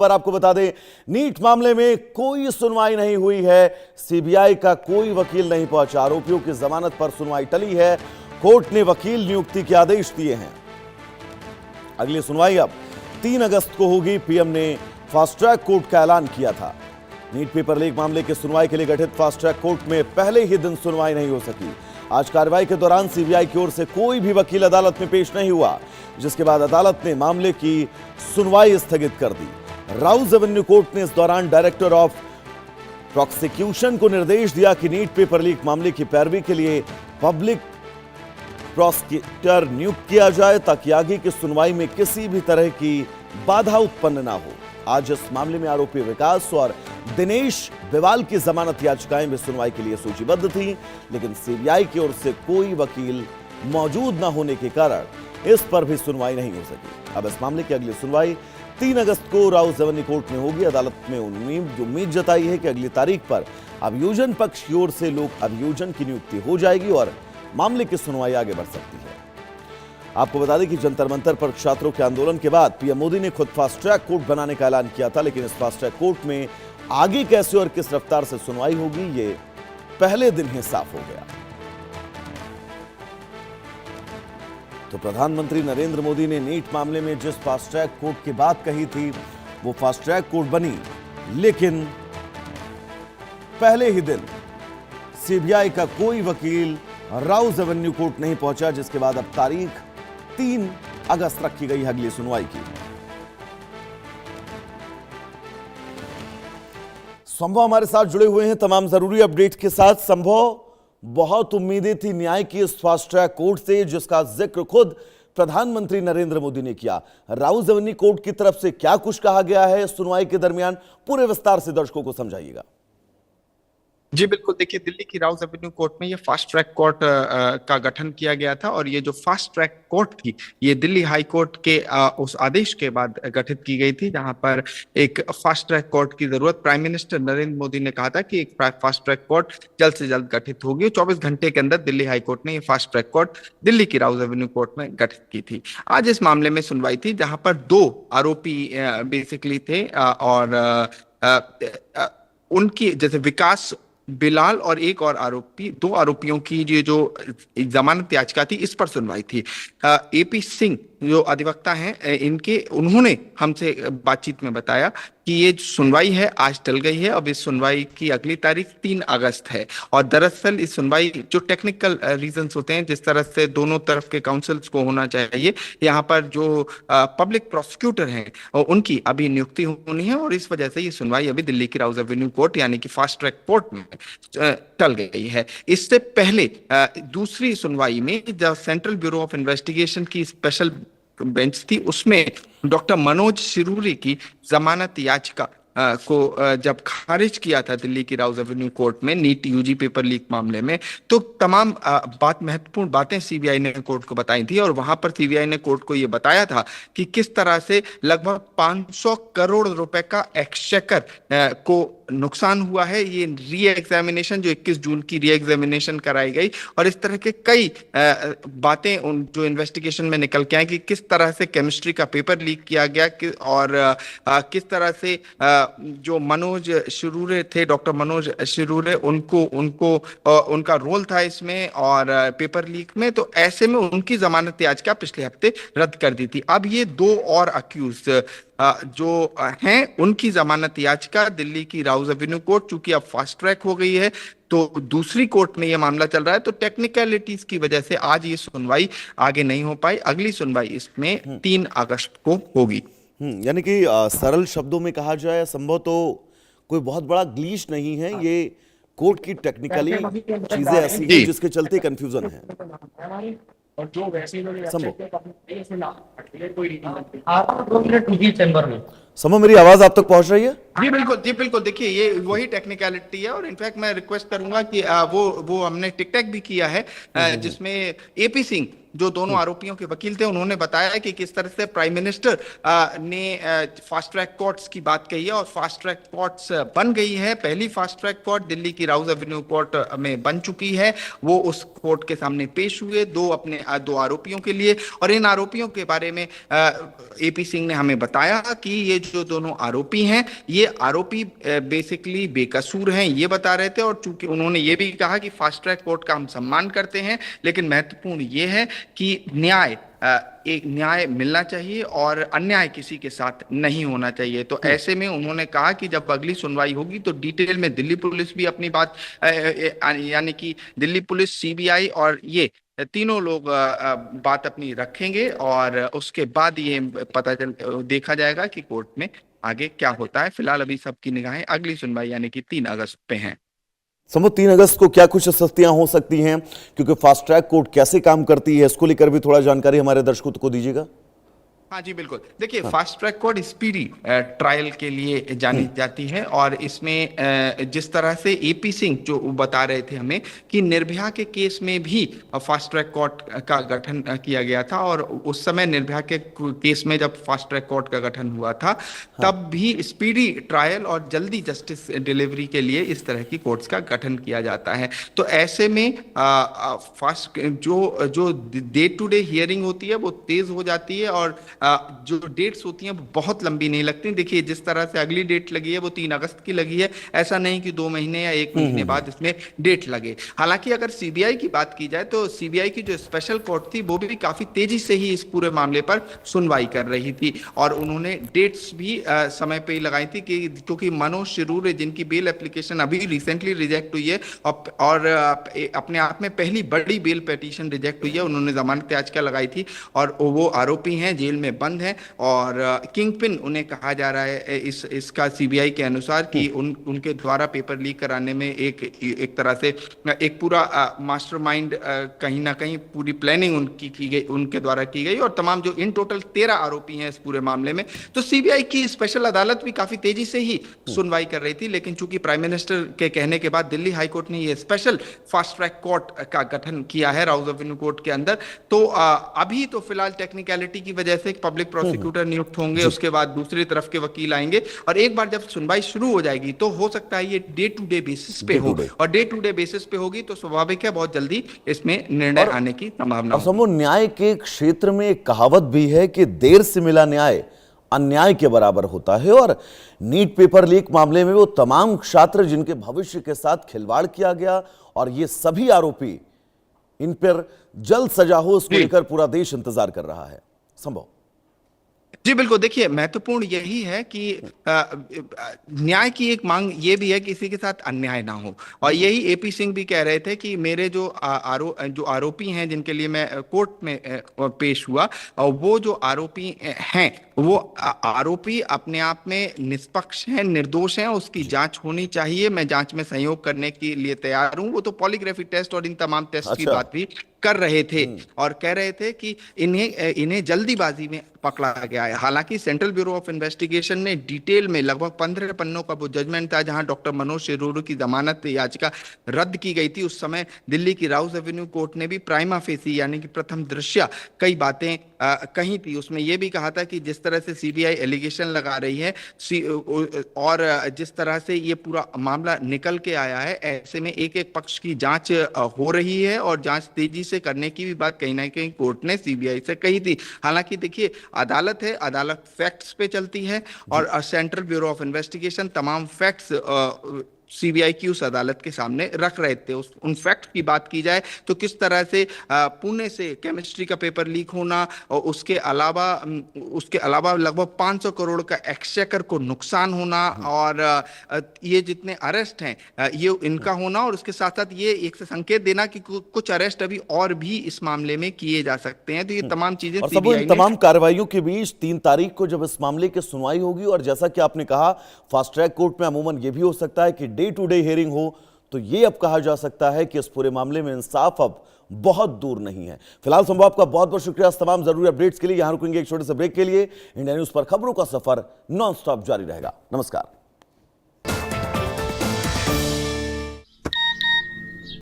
पर आपको बता दें, नीट मामले में कोई सुनवाई नहीं हुई है। सीबीआई का कोई वकील नहीं पहुंचा। आरोपियों की जमानत पर सुनवाई टली है। कोर्ट ने वकील नियुक्ति के आदेश दिए हैं। अगली सुनवाई अब 3 अगस्त को होगी। पीएम ने फास्ट ट्रैक कोर्ट का ऐलान किया था। नीट पेपर लीक मामले की सुनवाई के लिए गठित फास्ट ट्रैक कोर्ट में पहले ही दिन सुनवाई नहीं हो सकी। आज कार्रवाई के दौरान सीबीआई की ओर से कोई भी वकील अदालत में पेश नहीं हुआ, जिसके बाद अदालत ने मामले की सुनवाई स्थगित कर दी। राउज एवेन्यू कोर्ट ने इस दौरान डायरेक्टर ऑफ प्रोसिक्यूशन को निर्देश दिया कि नीट पेपर लीक मामले की पैरवी के लिए पब्लिक प्रोसिक्यूटर नियुक्त किया जाए, ताकि आगे की सुनवाई में किसी भी तरह की बाधा उत्पन्न ना हो। आज इस मामले में आरोपी विकास और दिनेश बिवाल की जमानत याचिकाएं भी सुनवाई के लिए सूचीबद्ध थी, लेकिन सीबीआई की ओर से कोई वकील मौजूद न होने के कारण इस पर भी सुनवाई नहीं हो सकी। अब इस मामले की अगली सुनवाई 3 अगस्त को राउज एवेन्यू कोर्ट में होगी। अदालत में उम्मीद जताई है कि अगली तारीख पर अभियोजन पक्ष की ओर से लोक अभियोजन की नियुक्ति हो जाएगी और मामले की सुनवाई आगे बढ़ सकती है। आपको बता दें कि जंतर मंतर पर छात्रों के आंदोलन के बाद पीएम मोदी ने खुद फास्ट ट्रैक कोर्ट बनाने का ऐलान किया था, लेकिन इस फास्ट ट्रैक कोर्ट में आगे कैसे और किस रफ्तार से सुनवाई होगी, ये पहले दिन ही साफ हो गया। तो प्रधानमंत्री नरेंद्र मोदी ने नीट मामले में जिस फास्ट ट्रैक कोर्ट की बात कही थी, वो फास्ट ट्रैक कोर्ट बनी, लेकिन पहले ही दिन सीबीआई का कोई वकील राउज एवेन्यू कोर्ट नहीं पहुंचा, जिसके बाद अब तारीख 3 अगस्त रखी गई अगली सुनवाई की। संभव हमारे साथ जुड़े हुए हैं तमाम जरूरी अपडेट के साथ। संभव, बहुत उम्मीदें थी न्याय की इस फास्ट ट्रैक कोर्ट से, जिसका जिक्र खुद प्रधानमंत्री नरेंद्र मोदी ने किया। राउज एवेन्यू कोर्ट की तरफ से क्या कुछ कहा गया है सुनवाई के दरमियान, पूरे विस्तार से दर्शकों को समझाइएगा। जी बिल्कुल, देखिए दिल्ली की राउज एवेन्यू कोर्ट में ये फास्ट ट्रैक कोर्ट का गठन किया गया था और ये जो फास्ट ट्रैक कोर्ट थी ये दिल्ली हाई कोर्ट के उस आदेश के बाद गठित की गई थी, जहां पर एक फास्ट ट्रैक कोर्ट की जरूरत प्राइम मिनिस्टर नरेंद्र मोदी ने कहा था कि एक फास्ट ट्रैक कोर्ट जल्द से जल्द गठित होगी। 24 घंटे के अंदर दिल्ली हाई कोर्ट ने ये फास्ट ट्रैक कोर्ट दिल्ली की राउज एवेन्यू कोर्ट में गठित की थी। आज इस मामले में सुनवाई थी, जहां पर 2 आरोपी बेसिकली थे और उनकी जैसे विकास बिलाल और एक और आरोपी, 2 आरोपियों की ये जो जमानत याचिका थी इस पर सुनवाई थी। एपी सिंह जो अधिवक्ता हैं उन्होंने हमसे बातचीत में बताया कि ये सुनवाई है आज टल गई है। अब इस सुनवाई की अगली तारीख 3 अगस्त है और दरअसल इस सुनवाई जो टेक्निकल रीजंस होते हैं, जिस तरह से दोनों तरफ के काउंसिल्स को होना चाहिए, यहाँ पर जो पब्लिक प्रोसिक्यूटर हैं उनकी अभी नियुक्ति होनी है और इस वजह से ये सुनवाई अभी दिल्ली की राउज एवेन्यू कोर्ट यानी कि फास्ट ट्रैक कोर्ट में टल गई है। इससे पहले दूसरी सुनवाई में जब सेंट्रल ब्यूरो ऑफ इन्वेस्टिगेशन की स्पेशल बेंच थी, उसमें डॉक्टर मनोज सिरूरी की जमानत याचिका को जब खारिज किया था दिल्ली की राउज एवेन्यू कोर्ट में नीट यूजी पेपर लीक मामले में, तो तमाम महत्वपूर्ण बातें सीबीआई ने कोर्ट को बताई थी और वहां पर सीबीआई ने कोर्ट को यह बताया था कि किस तरह से लगभग 500 करोड़ रुपए का एक्सचेकर को नुकसान हुआ है। ये री एग्जामिनेशन जो 21 जून की री एग्जामिनेशन कराई गई और इस तरह के कई बातें जो इन्वेस्टिगेशन में निकल के आई कि किस तरह से केमिस्ट्री का पेपर लीक किया गया और किस तरह से जो मनोज शिरूरे थे, डॉक्टर मनोज शिरूरे, उनका रोल था इसमें और पेपर लीक में। तो ऐसे में उनकी जमानत याचिका पिछले हफ्ते रद्द कर दी थी। अब ये 2 और अक्यूज जो हैं उनकी जमानत याचिका दिल्ली की राउज एवेन्यू कोर्ट, चूंकि अब फास्ट ट्रैक हो गई है तो दूसरी कोर्ट में यह मामला चल रहा है, तो टेक्निकलिटीज की वजह से आज ये सुनवाई आगे नहीं हो पाई। अगली सुनवाई इसमें 3 अगस्त को होगी। यानी कि सरल शब्दों में कहा जाए, संभव तो कोई बहुत बड़ा ग्लीच नहीं है, ये कोर्ट की टेक्निकली चीजें ऐसी हैं जिसके चलते कंफ्यूजन है। संभव, मेरी आवाज आप तक पहुंच रही है? जी बिल्कुल, देखिए ये वही टेक्निकलिटी है और इनफैक्ट मैं रिक्वेस्ट करूंगा कि वो हमने टिकटैक भी किया है, जिसमें एपी सिंह जो दोनों आरोपियों के वकील थे, उन्होंने बताया कि किस तरह से प्राइम मिनिस्टर ने फास्ट ट्रैक कोर्ट्स की बात कही है और फास्ट ट्रैक कोर्ट्स बन गई है। पहली फास्ट ट्रैक कोर्ट दिल्ली की राउज एवेन्यू कोर्ट में बन चुकी है। वो उस कोर्ट के सामने पेश हुए 2 आरोपियों के लिए और इन आरोपियों के बारे में एपी सिंह ने हमें बताया कि ये जो दोनों आरोपी हैं, ये आरोपी बेसिकली बेकसूर हैं, ये बता रहे थे। और चूंकि उन्होंने ये भी कहा कि फास्ट ट्रैक कोर्ट का हम सम्मान करते हैं, लेकिन महत्वपूर्ण ये है कि एक न्याय मिलना चाहिए और अन्याय किसी के साथ नहीं होना चाहिए। तो ऐसे में उन्होंने कहा कि जब अगली सुनवाई होगी तो डिटेल में दिल्ली पुलिस भी अपनी बात, यानी कि दिल्ली पुलिस, सीबीआई और ये तीनों लोग बात अपनी रखेंगे, और उसके बाद ये देखा जाएगा कि कोर्ट में आगे क्या होता है। फिलहाल अभी सबकी निगाहें अगली सुनवाई यानी कि 3 अगस्त पे हैं। संभव 3 अगस्त को क्या कुछ सस्तियां हो सकती हैं, क्योंकि फास्ट ट्रैक कोर्ट कैसे काम करती है, इसको लेकर भी थोड़ा जानकारी हमारे दर्शकों को दीजिएगा। हाँ जी बिल्कुल। देखिए, fast track court speedy trial के लिए जानी जाती है, और इसमें जिस तरह से एपी सिंह जो बता रहे थे हमें कि निर्भया के केस में भी फास्ट ट्रैक कोर्ट का गठन किया गया था, और उस समय निर्भया के केस में जब फास्ट ट्रैक कोर्ट का गठन हुआ था, तब भी स्पीडी ट्रायल और जल्दी जस्टिस डिलीवरी के लिए इस तरह की कोर्ट्स का गठन किया जाता है। तो ऐसे में फास्ट जो डे टू डे हियरिंग होती है वो तेज हो जाती है, और जो डेट्स होती हैं वो बहुत लंबी नहीं लगती। देखिए, जिस तरह से अगली डेट लगी है वो 3 अगस्त की लगी है, ऐसा नहीं कि 2 महीने या 1 महीने बाद इसमें डेट लगे। हालांकि अगर सीबीआई की बात की जाए तो सीबीआई की जो स्पेशल कोर्ट थी वो भी काफी तेजी से ही इस पूरे मामले पर सुनवाई कर रही थी, और उन्होंने डेट्स भी समय पे ही लगाई थी, कि क्योंकि मनोज शिरूर जिनकी बेल एप्लीकेशन अभी रिसेंटली रिजेक्ट हुई है, और अपने आप में पहली बड़ी बेल पिटीशन रिजेक्ट हुई है, उन्होंने जमानत याचिका लगाई थी, और वो आरोपी हैं, जेल में बंद है, और किंग पिन उन्हें कहा जा रहा है इसका सीबीआई के अनुसार कि उनके द्वारा पेपर लीक कराने में एक तरह से एक पूरा मास्टरमाइंड, कहीं ना कहीं पूरी प्लानिंग उनकी की गई, उनके द्वारा की गई, और तमाम जो इन टोटल 13 आरोपी हैं इस पूरे मामले में। तो सीबीआई की स्पेशल अदालत भी काफी तेजी से ही सुनवाई कर रही थी, लेकिन चूंकि प्राइम मिनिस्टर के कहने के बाद दिल्ली हाई कोर्ट ने ये स्पेशल फास्ट ट्रैक कोर्ट का गठन किया है राउज एवेन्यू कोर्ट के अंदर। तो अभी तो फिलहाल टेक्निकलिटी की वजह से पब्लिक प्रोसिक्यूटर नियुक्त होंगे, उसके बाद दूसरी तरफ के वकील आएंगे, और एक बार जब सुनवाई शुरू हो जाएगी तो हो सकता है ये डे टू डे बेसिस पे हो, और डे टू डे बेसिस पे होगी तो स्वाभाविक है बहुत जल्दी इसमें निर्णय आने की संभावना है। समूह न्याय के क्षेत्र में एक कहावत भी है कि देर से मिला न्याय अन्याय के बराबर होता है, और नीट पेपर लीक मामले में वो तमाम छात्र जिनके भविष्य के साथ खिलवाड़ किया गया, और ये सभी आरोपी, इन पर जल्द सजा हो, इसको लेकर पूरा देश इंतजार कर रहा है। संभव जी बिल्कुल। देखिए, महत्वपूर्ण यही है कि न्याय की एक मांग ये भी है कि किसी के साथ अन्याय ना हो, और यही एपी सिंह भी कह रहे थे कि मेरे जो आरोपी हैं जिनके लिए मैं कोर्ट में पेश हुआ, और वो जो आरोपी हैं वो आरोपी अपने आप में निष्पक्ष हैं, निर्दोष हैं, उसकी जांच होनी चाहिए, मैं जांच में सहयोग करने के लिए तैयार हूं। वो तो पॉलीग्राफी टेस्ट और इन तमाम टेस्ट की बात भी कर रहे थे, और कह रहे थे कि इन्हें जल्दीबाजी में पकड़ा गया है। हालांकि सेंट्रल ब्यूरो ऑफ इन्वेस्टिगेशन ने डिटेल में लगभग 15 पन्नों का वो जजमेंट था जहां डॉक्टर मनोज शिरूर की जमानत याचिका रद्द की गई थी। उस समय दिल्ली की राउज एवेन्यू कोर्ट ने भी प्राइमा फेसी यानी कि प्रथम दृश्या कई बातें कही थी। उसमें यह भी कहा था कि जिस तरह से सीबीआई एलिगेशन लगा रही है और जिस तरह से ये पूरा मामला निकल के आया है, ऐसे में एक एक पक्ष की जांच हो रही है, और जांच तेजी से करने की भी बात कहीं ना कहीं कोर्ट ने सीबीआई से कही थी। हालांकि देखिए, अदालत है, अदालत फैक्ट्स पे चलती है, और सेंट्रल ब्यूरो ऑफ इन्वेस्टिगेशन तमाम फैक्ट्स सीबीआई की उस अदालत के सामने रख रहे थे। उन फैक्ट की बात की जाए तो किस तरह से पुणे से केमिस्ट्री का पेपर लीक होना, और उसके अलावा लगभग 500 करोड़ का एक्सचेकर को नुकसान होना, और ये जितने अरेस्ट हैं ये इनका होना, और उसके साथ साथ ये एक संकेत देना कि कुछ अरेस्ट अभी और भी इस मामले में किए जा सकते हैं। तो ये तमाम चीजें सीबीआई ने तमाम कार्रवाइयों के बीच 3 तारीख को जब इस मामले की सुनवाई होगी, और जैसा कि आपने कहा फास्ट ट्रैक कोर्ट में अमूमन ये भी हो सकता है कि डे टू डे हियरिंग हो, तो ये अब कहा जा सकता है कि इस पूरे मामले में इंसाफ अब बहुत दूर नहीं है। फिलहाल संभव आपका बहुत बहुत शुक्रिया तमाम जरूरी अपडेट्स के लिए। यहां रुकेंगे एक छोटे से ब्रेक के लिए। इंडिया न्यूज पर खबरों का सफर नॉन स्टॉप जारी रहेगा। नमस्कार।